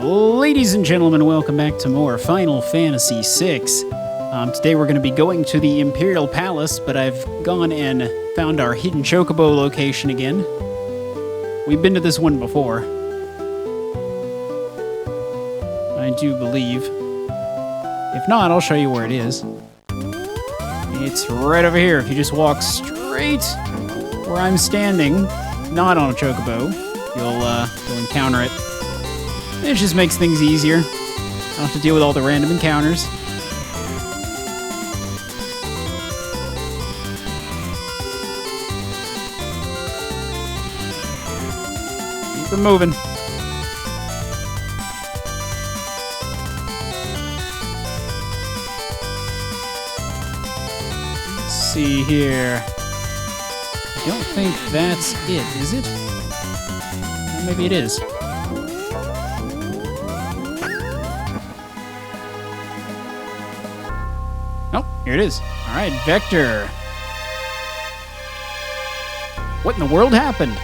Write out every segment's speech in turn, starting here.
Ladies and gentlemen, welcome back to more Final Fantasy VI. Today we're going to be going to the Imperial Palace, but I've gone and found our hidden chocobo location again. We've been to this one before, I do believe. If not, I'll show you where it is. It's right over here. If you just walk straight where I'm standing, not on a chocobo, you'll encounter it. It just makes things easier. I don't have to deal with all the random encounters. Keep it moving. Let's see here. I don't think that's it, is it? Well, maybe it is. Here it is. All right, Vector. What in the world happened?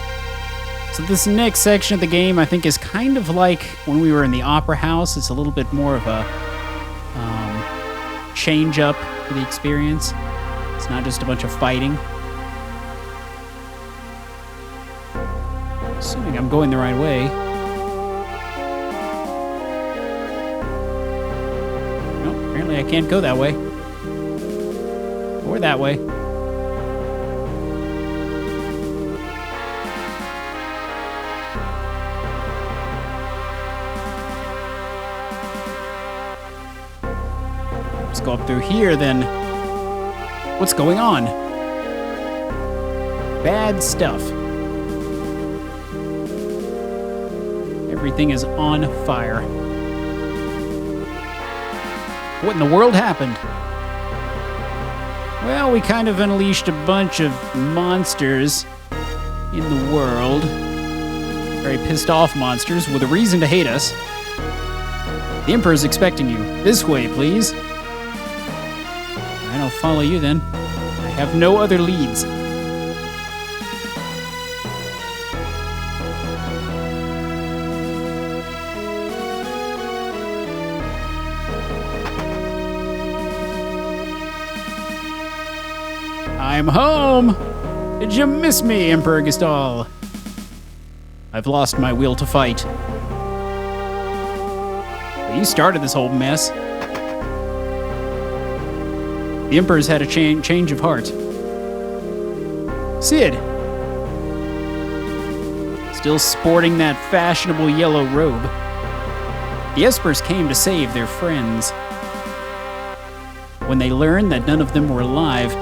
So this next section of the game, I think, is kind of like when we were in the Opera House. It's a little bit more of a change up for the experience. It's not just a bunch of fighting. Assuming I'm going the right way. No, apparently I can't go that way. Or that way. Let's go up through here then. What's going on? Bad stuff. Everything is on fire. What in the world happened? Well, we kind of unleashed a bunch of monsters in the world. Very pissed off monsters with a reason to hate us. The Emperor's expecting you. This way, please. Alright, I'll follow you then. I have no other leads. I'm home! Did you miss me, Emperor Gestal? I've lost my will to fight. Well, you started this whole mess. The Emperor's had a change of heart. Cid! Still sporting that fashionable yellow robe. The Espers came to save their friends. When they learned that none of them were alive,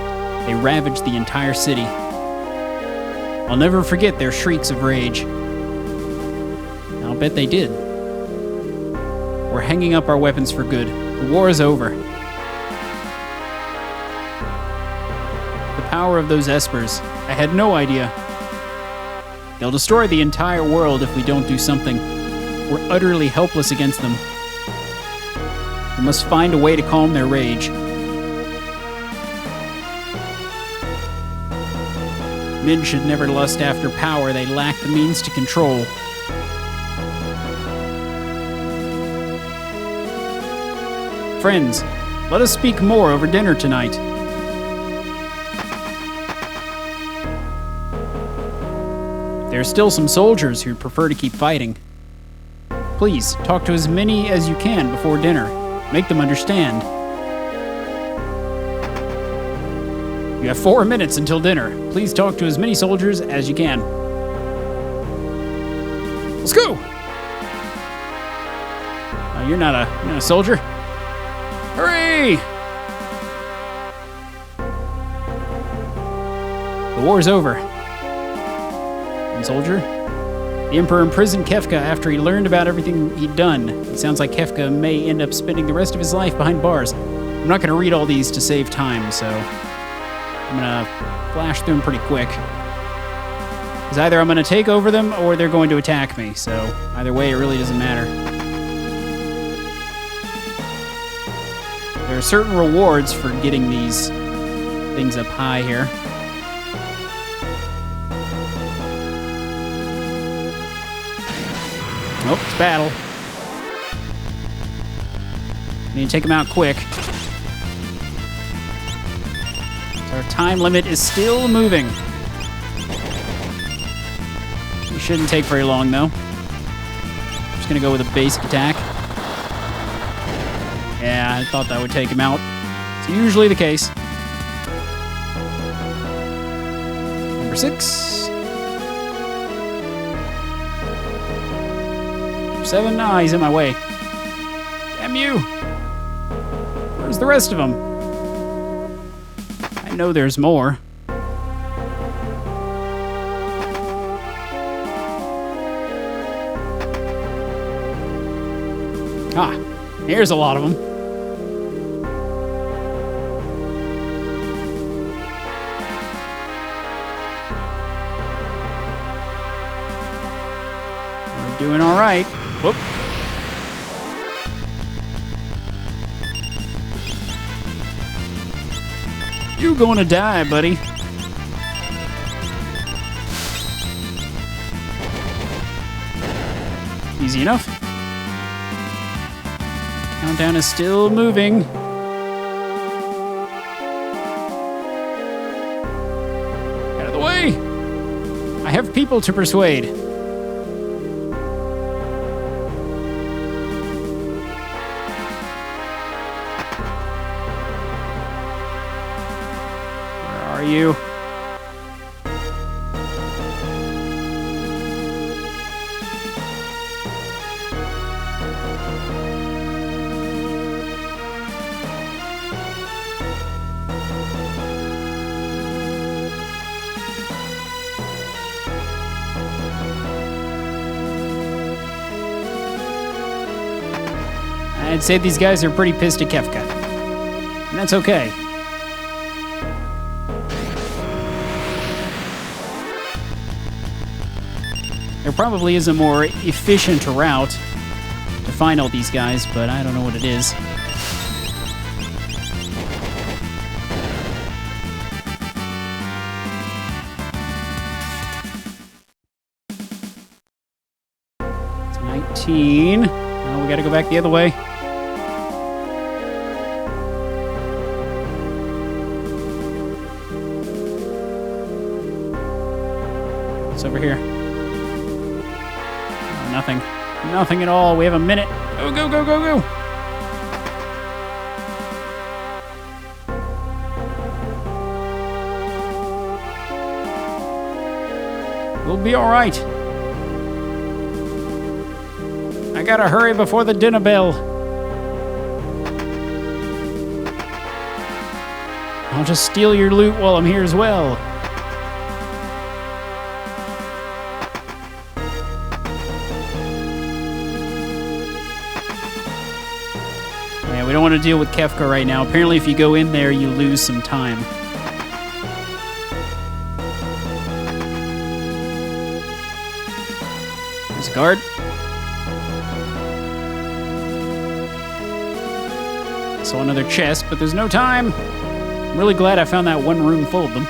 they ravaged the entire city. I'll never forget their shrieks of rage. I'll bet they did. We're hanging up our weapons for good. The war is over. The power of those Espers. I had no idea. They'll destroy the entire world if we don't do something. We're utterly helpless against them. We must find a way to calm their rage. Men should never lust after power they lack the means to control. Friends, let us speak more over dinner tonight. There are still some soldiers who prefer to keep fighting. Please, talk to as many as you can before dinner. Make them understand. You have 4 minutes until dinner. Please talk to as many soldiers as you can. Let's go! You're not a soldier. Hurry! The war's over. And soldier? The Emperor imprisoned Kefka after he learned about everything he'd done. It sounds like Kefka may end up spending the rest of his life behind bars. I'm not going to read all these to save time, so I'm gonna flash through them pretty quick. Because either I'm gonna take over them or they're going to attack me, so either way, it really doesn't matter. There are certain rewards for getting these things up high here. Oh, it's battle. We need to take him out quick. So our time limit is still moving. It shouldn't take very long, though. Just gonna go with a basic attack. Yeah, I thought that would take him out. It's usually the case. Number 6. Number 7. Ah, he's in my way. Damn you! Where's the rest of them? I know there's more. Ah, here's a lot of them. We're doing all right. Whoop. You're going to die, buddy. Easy enough. Countdown is still moving. Out of the way! I have people to persuade. Where are you? I'd say these guys are pretty pissed at Kefka. And that's okay. There probably is a more efficient route to find all these guys, but I don't know what it is. It's 19. Now we gotta go back the other way. Over here. Oh, nothing. Nothing at all. We have a minute. Go, go, go, go, go. We'll be all right. I gotta hurry before the dinner bell. I'll just steal your loot while I'm here as well. We don't want to deal with Kefka right now. Apparently, if you go in there, you lose some time. There's a guard. Saw another chest, but there's no time. I'm really glad I found that one room full of them.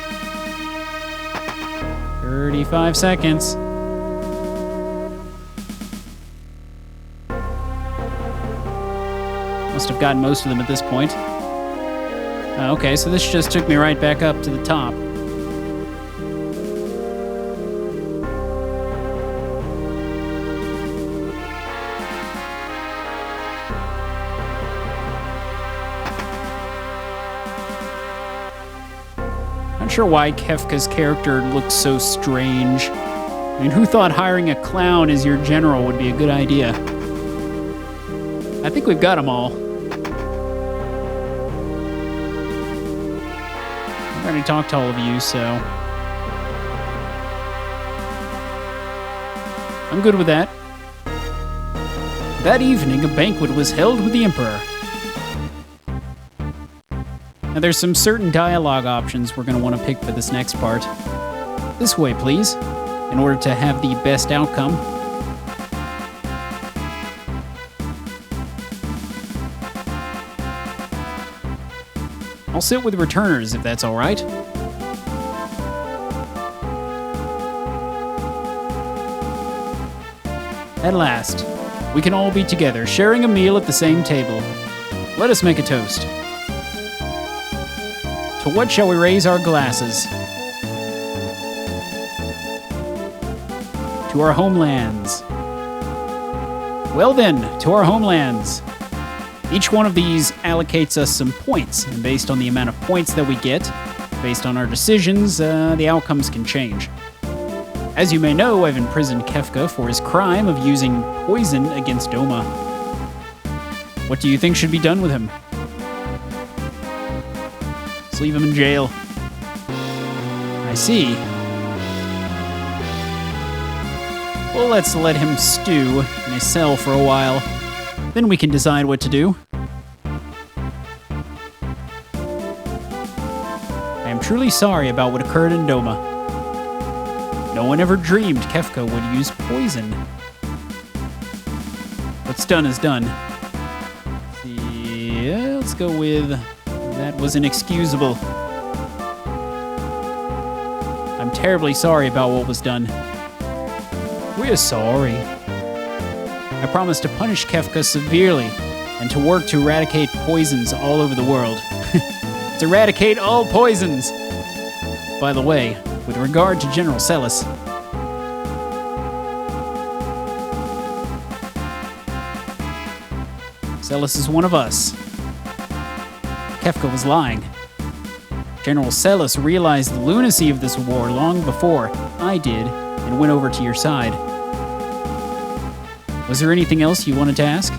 35 seconds. Must have gotten most of them at this point. Okay, so this just took me right back up to the top. Not sure why Kefka's character looks so strange. I mean, who thought hiring a clown as your general would be a good idea? I think we've got them all. I've already talked to all of you, so I'm good with that. That evening, a banquet was held with the Emperor. Now, there's some certain dialogue options we're going to want to pick for this next part. This way, please, in order to have the best outcome. I'll sit with returners if that's all right. At last, we can all be together, sharing a meal at the same table. Let us make a toast. To what shall we raise our glasses? To our homelands. Well then, to our homelands. Each one of these allocates us some points, and based on the amount of points that we get, based on our decisions, the outcomes can change. As you may know, I've imprisoned Kefka for his crime of using poison against Doma. What do you think should be done with him? Let's leave him in jail. I see. Well, let's let him stew in a cell for a while. Then we can decide what to do. I am truly sorry about what occurred in Doma. No one ever dreamed Kefka would use poison. What's done is done. Let's see, let's go with... that was inexcusable. I'm terribly sorry about what was done. We're sorry. I promise to punish Kefka severely and to work to eradicate poisons all over the world. To eradicate all poisons! By the way, with regard to General Celis, Celis is one of us. Kefka was lying. General Celis realized the lunacy of this war long before I did and went over to your side. Was there anything else you wanted to ask?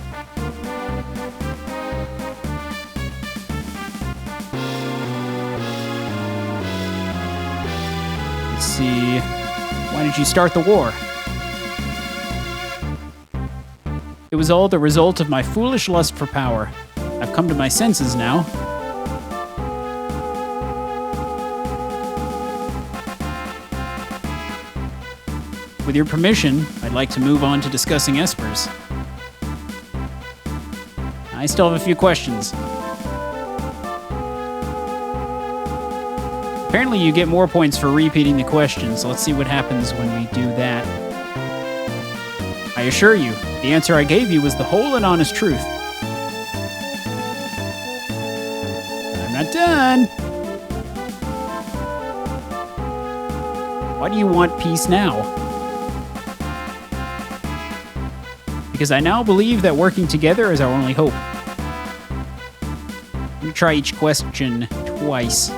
Let's see. Why did you start the war? It was all the result of my foolish lust for power. I've come to my senses now. With your permission, I'd like to move on to discussing espers. I still have a few questions. Apparently you get more points for repeating the question, so let's see what happens when we do that. I assure you, the answer I gave you was the whole and honest truth. I'm not done. Why do you want peace now? Because I now believe that working together is our only hope. Let me try each question twice.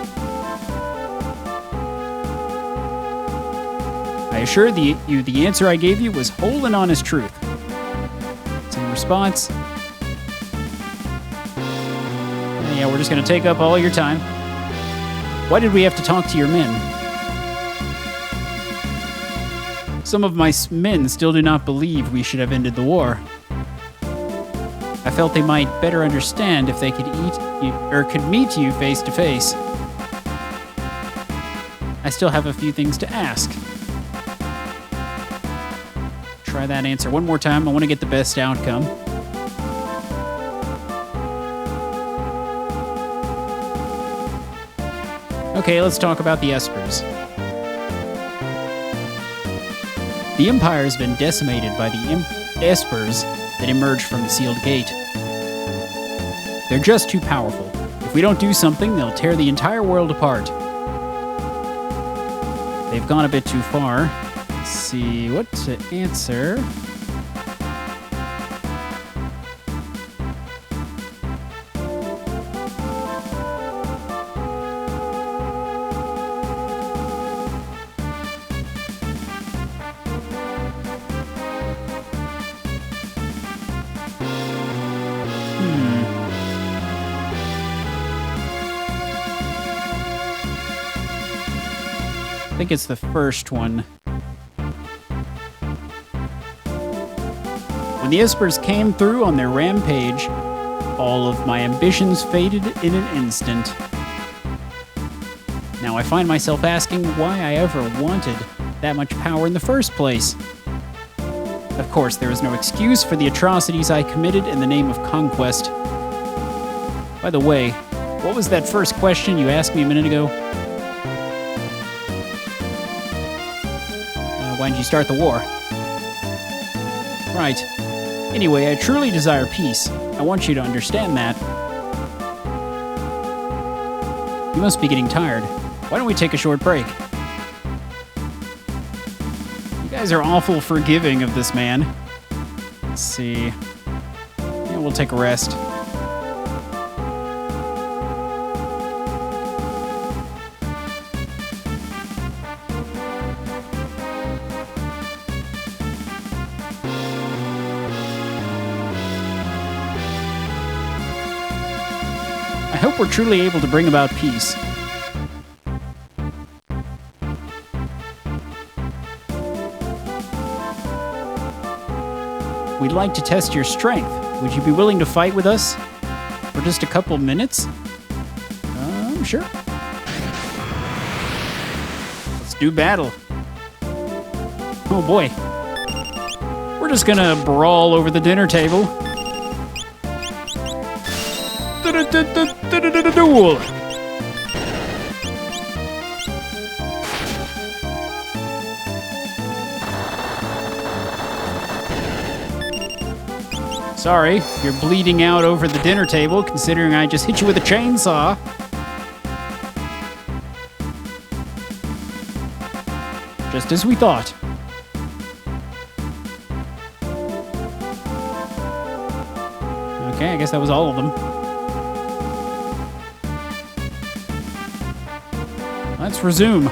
I assure you the answer I gave you was whole and honest truth. Same response. Yeah, we're just going to take up all your time. Why did we have to talk to your men? Some of my men still do not believe we should have ended the war. I felt they might better understand if they could meet you face to face. I still have a few things to ask. Try that answer one more time. I want to get the best outcome. Okay, let's talk about the espers. The Empire has been decimated by the espers that emerged from the sealed gate. They're just too powerful. If we don't do something, they'll tear the entire world apart. They've gone a bit too far. Let's see what to answer. I think it's the first one. When the espers came through on their rampage, all of my ambitions faded in an instant. Now I find myself asking why I ever wanted that much power in the first place. Of course, there is no excuse for the atrocities I committed in the name of conquest. By the way, what was that first question you asked me a minute ago? Why did you start the war? Right. Anyway, I truly desire peace. I want you to understand that. You must be getting tired. Why don't we take a short break? You guys are awful forgiving of this man. Let's see. Yeah, we'll take a rest. I hope we're truly able to bring about peace. We'd like to test your strength. Would you be willing to fight with us for just a couple minutes? Sure. Let's do battle. Oh boy. We're just gonna brawl over the dinner table. Duel. Sorry, you're bleeding out over the dinner table, considering I just hit you with a chainsaw. Just as we thought. Okay, I guess that was all of them. Let's resume.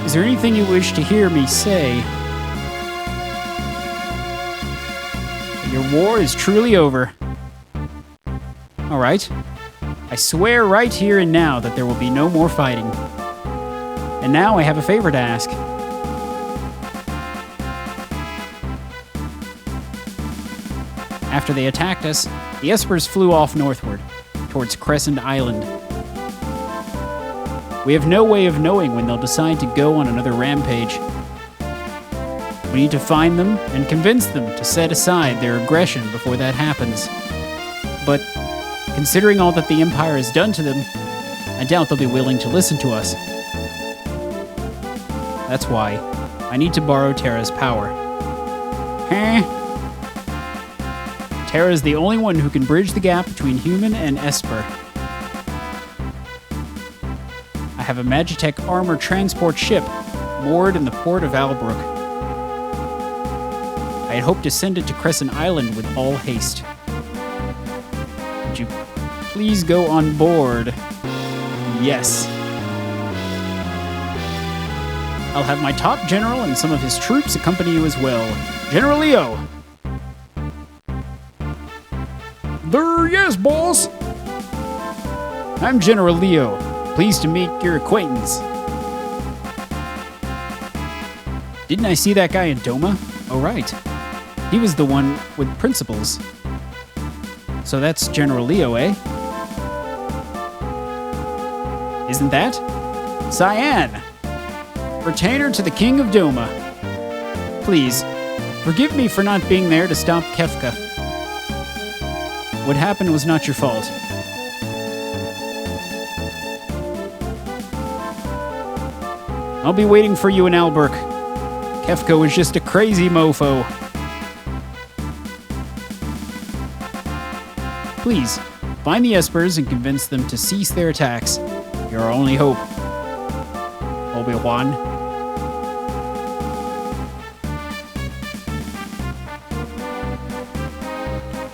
Is there anything you wish to hear me say? Your war is truly over. All right. I swear right here and now that there will be no more fighting. And now I have a favor to ask. After they attacked us, the Espers flew off northward, towards Crescent Island. We have no way of knowing when they'll decide to go on another rampage. We need to find them and convince them to set aside their aggression before that happens. But considering all that the Empire has done to them, I doubt they'll be willing to listen to us. That's why I need to borrow Terra's power. Terra is the only one who can bridge the gap between human and Esper. I have a Magitech armor transport ship moored in the port of Albrook. I had hoped to send it to Crescent Island with all haste. Would you please go on board? Yes. I'll have my top general and some of his troops accompany you as well. General Leo! There, yes, boss! I'm General Leo. Pleased to meet your acquaintance. Didn't I see that guy in Doma? Oh, right. He was the one with principles. So that's General Leo, eh? Isn't that? Cyan! Retainer to the King of Doma. Please, forgive me for not being there to stop Kefka. What happened was not your fault. I'll be waiting for you in Albrook. Kefka was just a crazy mofo. Please, find the Espers and convince them to cease their attacks. You're our only hope. Obi-Wan.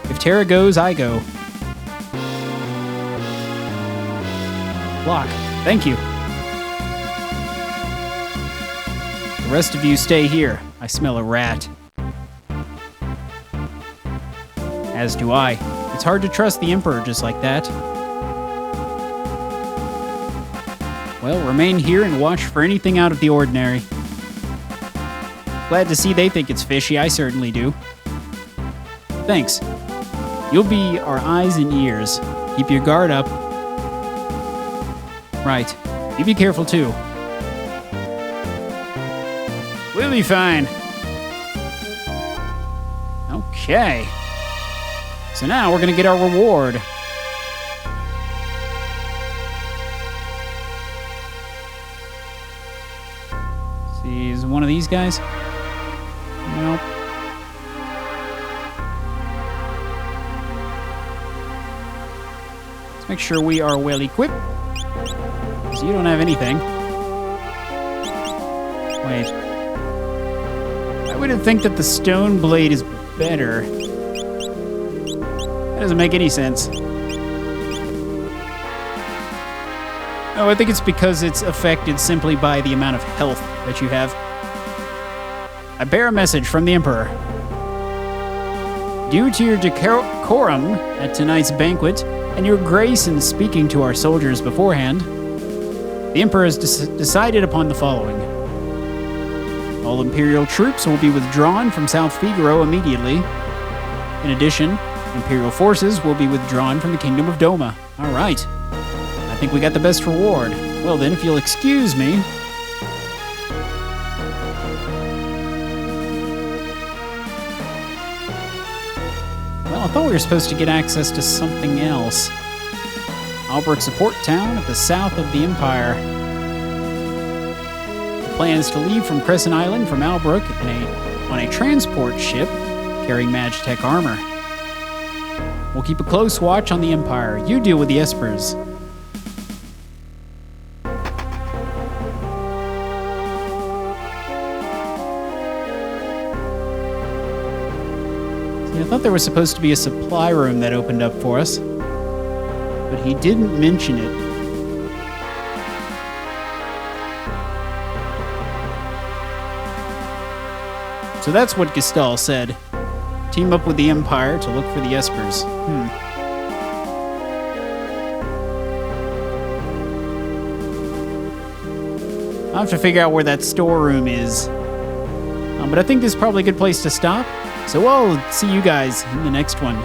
If Terra goes, I go. Block. Thank you. The rest of you stay here. I smell a rat. As do I. It's hard to trust the Emperor just like that. Well, remain here and watch for anything out of the ordinary. Glad to see they think it's fishy. I certainly do. Thanks. You'll be our eyes and ears. Keep your guard up. Right. You be careful too. We'll be fine. Okay. So now we're gonna get our reward. See, is it one of these guys? Nope. Make sure we are well equipped. Because you don't have anything. Wait. I wouldn't think that the stone blade is better. That doesn't make any sense. Oh, I think it's because it's affected simply by the amount of health that you have. I bear a message from the Emperor. Due to your decorum at tonight's banquet and your grace in speaking to our soldiers beforehand, the Emperor has decided upon the following. All Imperial troops will be withdrawn from South Figaro immediately. In addition, Imperial forces will be withdrawn from the Kingdom of Doma. All right. I think we got the best reward. Well then, if you'll excuse me. Well, I thought we were supposed to get access to something else. Albrook Support Town at the south of the Empire. The plan is to leave from Crescent Island from Albrook on a transport ship carrying Magitech armor. We'll keep a close watch on the Empire. You deal with the Espers. I thought there was supposed to be a supply room that opened up for us, but he didn't mention it. So that's what Gestal said. Team up with the Empire to look for the Espers. I'll have to figure out where that storeroom is. But I think this is probably a good place to stop. So I'll see you guys in the next one.